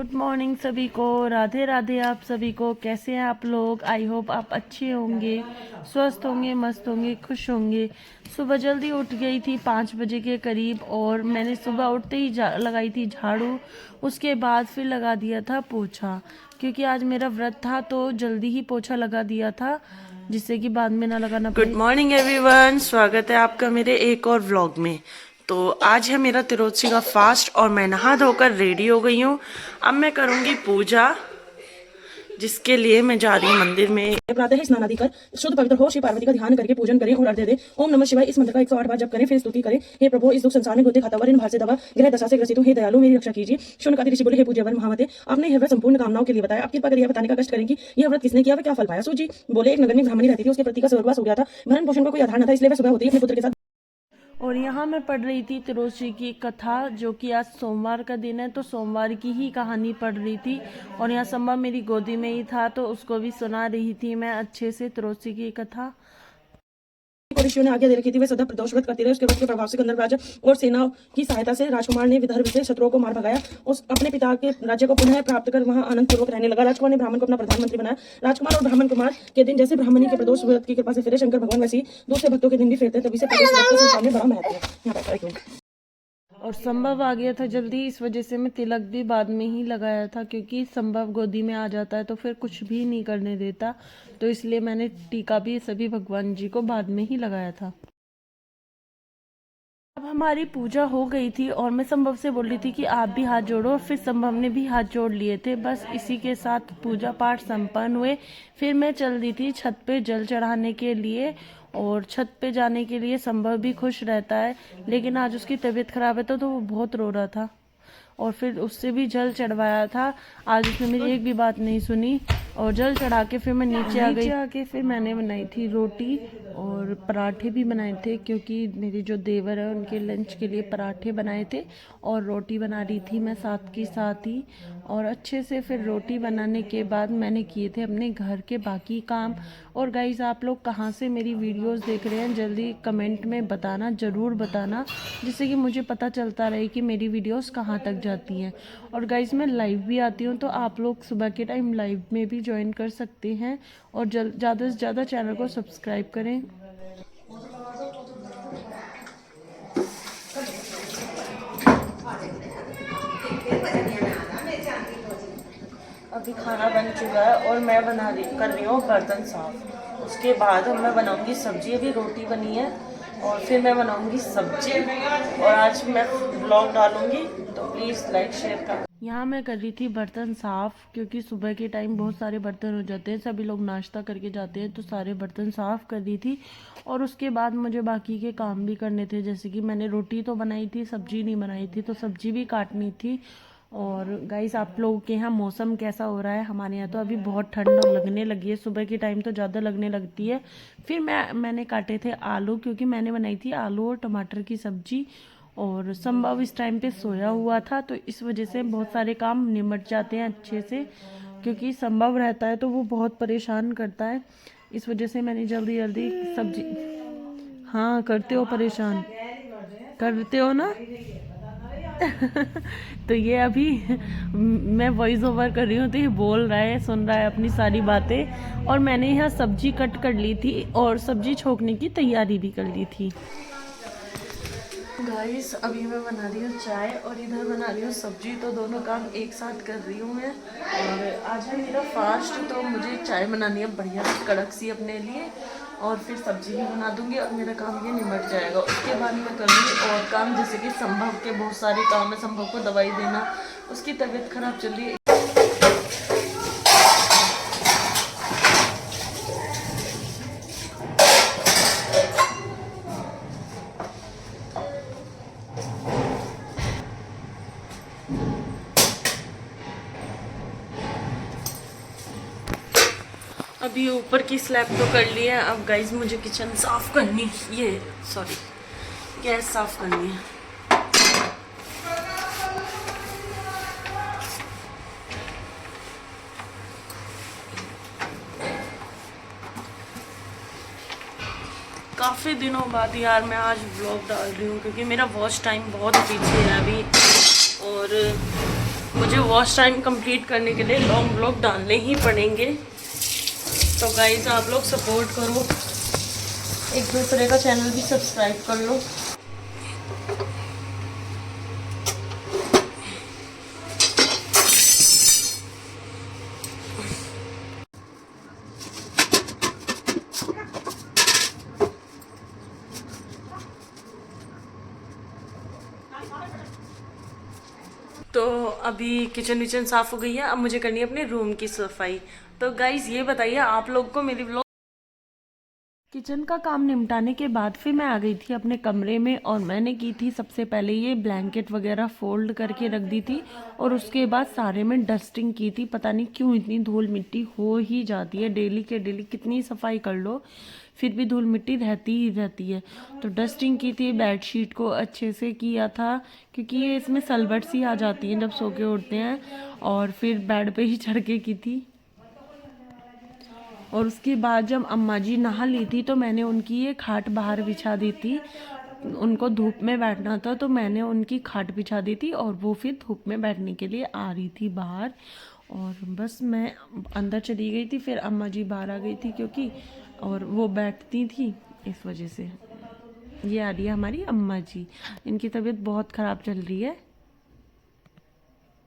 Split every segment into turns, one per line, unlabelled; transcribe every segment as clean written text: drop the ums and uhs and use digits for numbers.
Good morning सभी को, राधे राधे आप सभी को। कैसे हैं आप लोग? आई होप आप अच्छे होंगे, स्वस्थ होंगे, मस्त होंगे, खुश होंगे। सुबह जल्दी उठ गई थी 5 बजे के करीब, और मैंने सुबह उठते ही लगाई थी झाड़ू। उसके बाद फिर लगा दिया था पोछा, क्योंकि आज मेरा व्रत था तो जल्दी ही पोछा लगा दिया था, जिससे कि बाद में ना लगाना पड़े। गुड मॉर्निंग एवरीवन, स्वागत है आपका मेरे एक और व्लॉग में। तो आज है मेरा तिरोत्सी का फास्ट और मैं नहा धोकर रेडी हो गई हूँ। अब मैं करूँगी पूजा, जिसके लिए मैं जा रही हूँ मंदिर में।
प्रातः स्नान आदि कर शुद्ध पवित्र हो श्री पार्वती का ध्यान करके पूजन करें और अर्घ्य दें। ओम नमः शिवाय इस मंत्र का 108 बार जप करें, फिर स्तुति करें। हे प्रभु, इस दुख संसार में गोते खाता वर इन भार से दवा ग्रह दशा से ग्रसित हूं, हे दयालु मेरी रक्षा कीजिए। शून्यकादि ऋषि बोले, हे पूज्यवर महामते, आपने यह व्रत संपूर्ण कामनाओं के लिए बताया। आप कृपा कर यह बताने का कष्ट करें कि यह व्रत किसने किया, वह क्या फल पाया। सूत जी बोले, एक नगर में ब्राह्मणी रहती थी, उसके पति का स्वर्गवास हो गया था, भरण पोषण का कोई आधार न था, इसलिए वह सुबह होते ही अपने पुत्र के साथ।
और यहाँ मैं पढ़ रही थी तिरोत्सी की कथा, जो कि आज सोमवार का दिन है, तो सोमवार की ही कहानी पढ़ रही थी। और यहाँ संभव मेरी गोदी में ही था, तो उसको भी सुना रही थी मैं अच्छे से तिरोत्सी की कथा।
ऋषियों ने आज्ञा दे रखी थी, वे सदा प्रदोष व्रत करते रहे। उसके व्रत के प्रभाव से गंधर्व राजा और सेना की सहायता से राजकुमार ने विदर्भ से शत्रुओं को मार भगाया। उस अपने पिता के राज्य को पुनः प्राप्त कर वहां आनंद पूर्वक रहने लगा। राजकुमार ने ब्राह्मण को अपना प्रधानमंत्री बनाया। राजकुमार और ब्राह्मण कुमार के दिन जैसे ब्राह्मणी के प्रदोष व्रत की कृपा से फेरे शंकर भगवान, वैसे ही दूसरे भक्तों के दिन भी फेरते, तभी से प्रदोष व्रत के संसार में बड़ा महत्व है। यहाँ पर
और संभव आ गया था जल्दी, इस वजह से मैं तिलक भी बाद में ही लगाया था, क्योंकि संभव गोदी में आ जाता है तो फिर कुछ भी नहीं करने देता, तो इसलिए मैंने टीका भी सभी भगवान जी को बाद में ही लगाया था। अब हमारी पूजा हो गई थी और मैं संभव से बोल रही थी कि आप भी हाथ जोड़ो, और फिर संभव ने भी हाथ जोड़ लिए थे। बस इसी के साथ पूजा पाठ संपन्न हुए। फिर मैं चल दी थी छत पे जल चढ़ाने के लिए, और छत पे जाने के लिए संभव भी खुश रहता है, लेकिन आज उसकी तबीयत खराब है तो वो बहुत रो रहा था, और फिर उससे भी जल चढ़वाया था। आज उसने मेरी एक भी बात नहीं सुनी, और जल चढ़ा के फिर मैं नीचे आ गई। आके फिर मैंने बनाई थी रोटी और पराठे भी बनाए थे, क्योंकि मेरे जो देवर है उनके लंच के लिए पराठे बनाए थे और रोटी बना रही थी मैं साथ के साथ ही। और अच्छे से फिर रोटी बनाने के बाद मैंने किए थे अपने घर के बाकी काम। और गाइज, आप लोग कहाँ से मेरी वीडियोस देख रहे हैं जल्दी कमेंट में बताना, ज़रूर बताना, जिससे कि मुझे पता चलता रहे कि मेरी वीडियोस कहाँ तक जाती हैं। और गाइज, मैं लाइव भी आती हूँ, तो आप लोग सुबह के टाइम लाइव में भी ज्वाइन कर सकते हैं, और ज़्यादा से ज़्यादा चैनल को सब्सक्राइब करें। अभी खाना बन चुका है और मैं कर रही हूँ बर्तन साफ। उसके बाद मैं बनाऊंगी सब्जी। अभी रोटी बनी है और फिर मैं बनाऊंगी सब्जी, और आज मैं व्लॉग डालूंगी, तो प्लीज़ लाइक शेयर कर। यहाँ मैं कर रही थी बर्तन साफ, क्योंकि सुबह के टाइम बहुत सारे बर्तन हो जाते हैं, सभी लोग नाश्ता करके जाते हैं, तो सारे बर्तन साफ कर दी थी। और उसके बाद मुझे बाकी के काम भी करने थे, जैसे कि मैंने रोटी तो बनाई थी, सब्जी नहीं बनाई थी, तो सब्जी भी काटनी थी। और गाइस, आप लोगों के यहाँ मौसम कैसा हो रहा है? हमारे यहाँ तो अभी बहुत ठंड लगने लगी है, सुबह के टाइम तो ज़्यादा लगने लगती है। फिर मैंने काटे थे आलू, क्योंकि मैंने बनाई थी आलू और टमाटर की सब्जी, और संभव इस टाइम पे सोया हुआ था, तो इस वजह से बहुत सारे काम निमट जाते हैं अच्छे से, क्योंकि संभव रहता है तो वो बहुत परेशान करता है। इस वजह से मैंने जल्दी जल्दी सब्जी। हाँ, करते हो परेशान, करते हो ना। तो ये अभी मैं वॉइस ओवर कर रही हूँ, तो ये बोल रहा है, सुन रहा है अपनी सारी बातें। और मैंने यहाँ सब्जी कट कर ली थी और सब्जी छोंकने की तैयारी भी कर ली थी। गाइस, अभी मैं बना रही हूँ चाय और इधर बना रही हूँ सब्जी, तो दोनों काम एक साथ कर रही हूँ मैं। और आज है मेरा फास्ट, तो मुझे चाय बनानी है बढ़िया कड़क सी अपने लिए, और फिर सब्जी भी बना दूंगी और मेरा काम ये निमट जाएगा। उसके बाद मैं करूँगी और काम, जैसे कि संभव के बहुत सारे काम है। संभव को दवाई देना, उसकी तबीयत खराब चल रही है। अभी ऊपर की स्लैब तो कर ली है। अब गाइज, मुझे किचन साफ करनी, गैस साफ करनी है। काफ़ी दिनों बाद यार मैं आज व्लॉग डाल रही हूँ, क्योंकि मेरा वॉच टाइम बहुत पीछे है अभी, और मुझे वॉश टाइम कंप्लीट करने के लिए लॉन्ग व्लॉग डालने ही पड़ेंगे। तो गाइस आप लोग सपोर्ट करो, एक दूसरे का चैनल भी सब्सक्राइब कर लो। तो अभी किचन विचन साफ हो गई है, अब मुझे करनी है अपने रूम की सफाई। तो गाइज ये बताइए आप लोग को मेरी व्लॉग। किचन का काम निपटाने के बाद फिर मैं आ गई थी अपने कमरे में और मैंने की थी सबसे पहले ये ब्लैंकेट वगैरह फोल्ड करके रख दी थी और उसके बाद सारे में डस्टिंग की थी। पता नहीं क्यों इतनी धूल मिट्टी हो ही जाती है, डेली के डेली कितनी सफाई कर लो फिर भी धूल मिट्टी रहती ही रहती है। तो डस्टिंग की थी, बेडशीट को अच्छे से किया था क्योंकि ये इसमें सलवट सी आ जाती है जब सो के उठते हैं, और फिर बेड पे ही चढ़ के की थी। और उसके बाद जब अम्मा जी नहा ली थी तो मैंने उनकी ये खाट बाहर बिछा दी थी। उनको धूप में बैठना था तो मैंने उनकी खाट बिछा दी थी और वो फिर धूप में बैठने के लिए आ रही थी बाहर। और बस मैं अंदर चली गई थी, फिर अम्मा जी बाहर आ गई थी क्योंकि और वो बैठती थी इस वजह से। ये आ रही है हमारी अम्मा जी, इनकी तबीयत बहुत ख़राब चल रही है।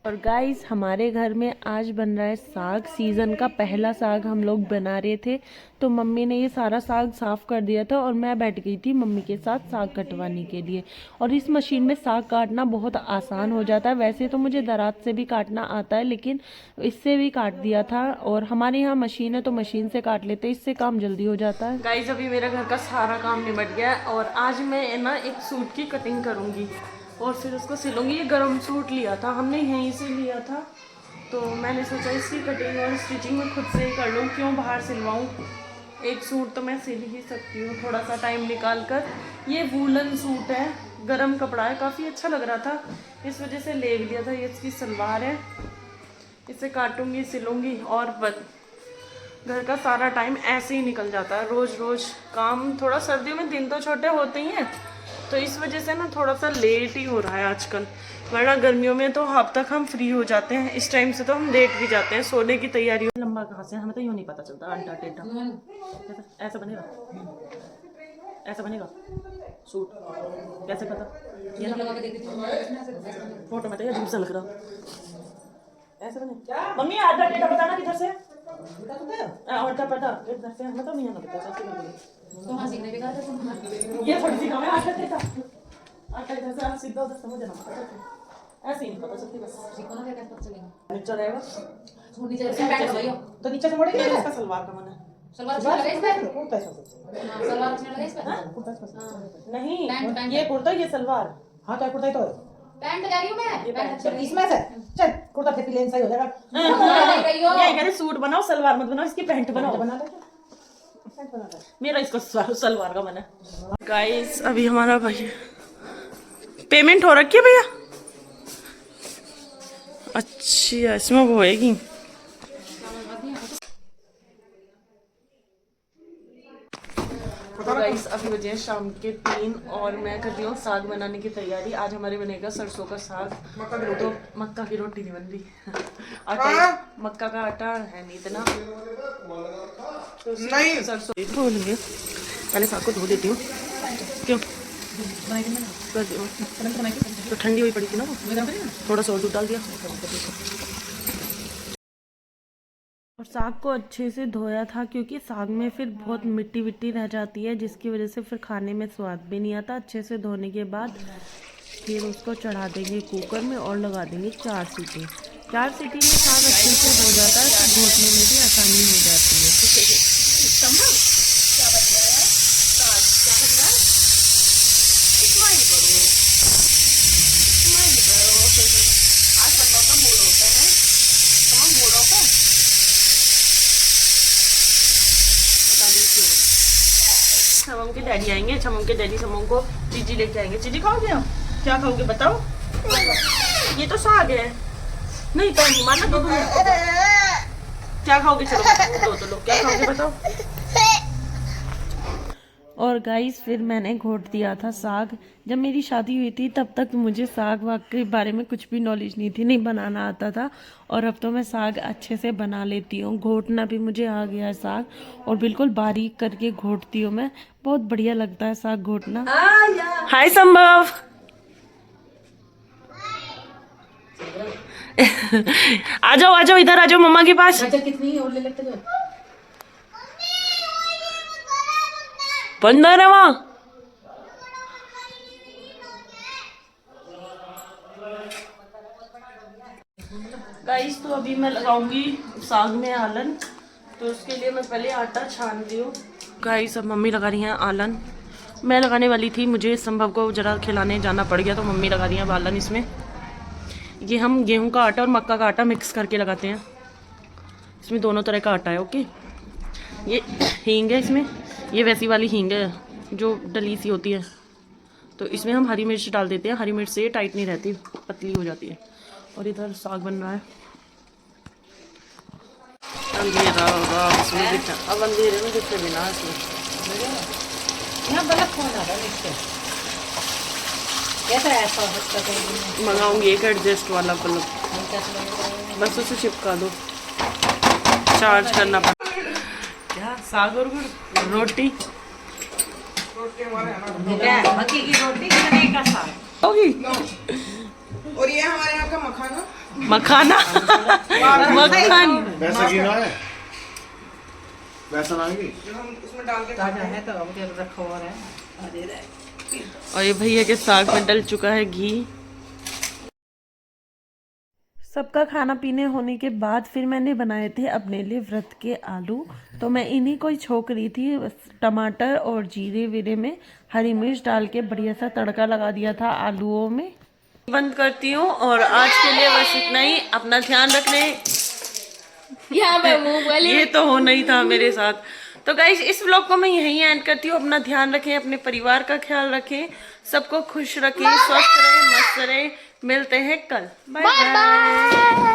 और गाइस हमारे घर में आज बन रहा है साग। सीज़न का पहला साग हम लोग बना रहे थे तो मम्मी ने ये सारा साग साफ़ कर दिया था और मैं बैठ गई थी मम्मी के साथ साग कटवाने के लिए। और इस मशीन में साग काटना बहुत आसान हो जाता है। वैसे तो मुझे दरात से भी काटना आता है लेकिन इससे भी काट दिया था, और हमारे यहाँ मशीन है तो मशीन से काट लेते, इससे काम जल्दी हो जाता है। गाइस अभी मेरा घर का सारा काम निपट गया है और आज मैं ना एक सूट की कटिंग करूँगी और फिर उसको सिलूंगी। ये गरम सूट लिया था हमने, यहीं से लिया था, तो मैंने सोचा इसकी कटिंग और स्टिचिंग में खुद से ही कर लूँ, क्यों बाहर सिलवाऊँ। एक सूट तो मैं सिल ही सकती हूँ थोड़ा सा टाइम निकाल कर। ये वूलन सूट है, गरम कपड़ा है, काफ़ी अच्छा लग रहा था इस वजह से ले लिया था। ये इसकी सलवार है, इसे काटूंगी सिलूंगी और बस घर का सारा टाइम ऐसे ही निकल जाता है। रोज़ रोज़ काम, थोड़ा सर्दियों में दिन तो छोटे होते ही हैं तो इस वजह से ना थोड़ा सा लेट ही हो रहा है आजकल, वरना गर्मियों में तो अब तक हम फ्री हो जाते हैं। इस टाइम से तो हम लेट भी जाते हैं, सोने की तैयारी। लंबा कहाँ से, हमें तो यूँ नहीं पता चलता। अंटा टेढ़ा ऐसा बनेगा, ऐसा बनेगा सूट, कैसे पता? ये ना फोटो में तो ये अजीब सा लग रहा, ऐसे बने। मम्मी आधा टेढ़ा बताना किधर से, आधा पता इधर से, हमें तो नहीं आना पता। ये थोड़ी सी काम है, आटा टेढ़ा, आटा इधर से सीधा उधर समझ जाना, ऐसे ही नहीं पता चलती। बस नीचे रहेगा तो नीचे से मोड़ेंगे। इसका सलवार का मन है, सलवार लगा इस पे, कुर्ता सलवार अच्छा लगा इस पे, कुर्ता नहीं ये कुर्ता ये सलवार। हाँ तो कुर्ता ही तो है, पैंट लगा रही हूं मैं, पैंट अच्छा इसमें से चल कुर्ता फिर प्लेन सही हो जाएगा। ये कह रहे सूट बनाओ सलवार मत बनाओ, इसकी पैंट बनाओ। बना दो, मेरा इसको सलवार का मन है। गाइस अभी हमारा भाई पेमेंट हो रखी है भैया, अच्छी है इसमें वो होएगी। तो गाइस अभी बजे हैं शाम के 3 और मैं कर रही हूँ साग बनाने की तैयारी। आज हमारे बनेगा सरसों का साग। तो मक्का की रोटी नहीं बन रही, आटा मक्का का आटा है नहीं इतना, नहीं सरसों धो लेंगे। पहले साग को धो देती हूँ, क्यों तो ठंडी हुई पड़ी थी ना वो, थोड़ा सा और दूध डाल दिया। और साग को अच्छे से धोया था क्योंकि साग में फिर बहुत मिट्टी विट्टी रह जाती है जिसकी वजह से फिर खाने में स्वाद भी नहीं आता। अच्छे से धोने के बाद फिर उसको चढ़ा देंगे कुकर में और लगा देंगे 4 सीटी। 4 सीटी में साग अच्छे से हो जाता है, तो घोटने में भी आसानी हो जाती है। छमम के डैडी आएंगे, छमम के डैडी छमम को चीजी लेके आएंगे। चीजी खाओगे आप? क्या खाओगे बताओ? ये तो साग है, नहीं तो नहीं माना दो। क्या खाओगे? चलो दो तो लो, क्या खाओगे बताओ? और गाइस फिर मैंने घोट दिया था साग। जब मेरी शादी हुई थी तब तक मुझे साग वाग के बारे में कुछ भी नॉलेज नहीं थी, नहीं बनाना आता था। और अब तो मैं साग अच्छे से बना लेती हूँ, घोटना भी मुझे आ गया है साग, और बिल्कुल बारीक करके घोटती हूँ मैं। बहुत बढ़िया लगता है साग घोटना। हाय संभव। आ जाओ इधर आ जाओ मम्मा के पास।
कितनी और ले लेते हैं।
बंदर है वहां। गाइस तो अभी मैं लगाऊंगी साग में आलन, तो उसके लिए मैं पहले आटा छान रही हूँ। गाइस अब मम्मी लगा रही हैं आलन। मैं लगाने वाली थी, मुझे संभव को जरा खिलाने जाना पड़ गया तो मम्मी लगा रही हैं आलन इसमें। ये हम गेहूं का आटा और मक्का का आटा मिक्स करके लगाते हैं, इसमें दोनों तरह का आटा है। ओके, ये हींग है इसमें, ये वैसी वाली हींग है जो डली सी होती है। तो इसमें हम हरी मिर्च डाल देते हैं, हरी मिर्च से टाइट नहीं रहती, पतली हो जाती है। और इधर साग बन रहा है। अंधेरा होगा इसमें दिखता, अब अंधेरे में दिखते बिना इसमें। मंगाऊंगी एक एडजस्ट वाला बल्ब, बस उसे चिपका दो, चार्ज करना पड़ता। क्या साग और गुड़ रोटी
मक्की की रोटी चने का साग
होगी।
और ये हमारे यहाँ का मखाना
मखाना मखान
वैसा घी ना है, वैसा ना है
जो हम उसमें डाल के
ताजा है तो अब रखा हुआ है।
और ये भैया के साग में डल चुका है घी। सबका खाना पीने होने के बाद फिर मैंने बनाए थे अपने लिए व्रत के आलू। तो मैं इन्हीं को ही छोक रही थी, टमाटर और जीरे वीरे में हरी मिर्च डाल के बढ़िया सा तड़का लगा दिया था आलूओं में। बंद करती हूँ और आज के लिए बस इतना ही। अपना ध्यान रखने ये तो होना ही था मेरे साथ। तो गाइस इस व्लॉग को मैं यहीं एंड करती हूँ। अपना ध्यान रखें, अपने परिवार का ख्याल रखें, सबको खुश रखें, स्वस्थ रहें, मस्त रहें। मिलते हैं कल। Bye bye.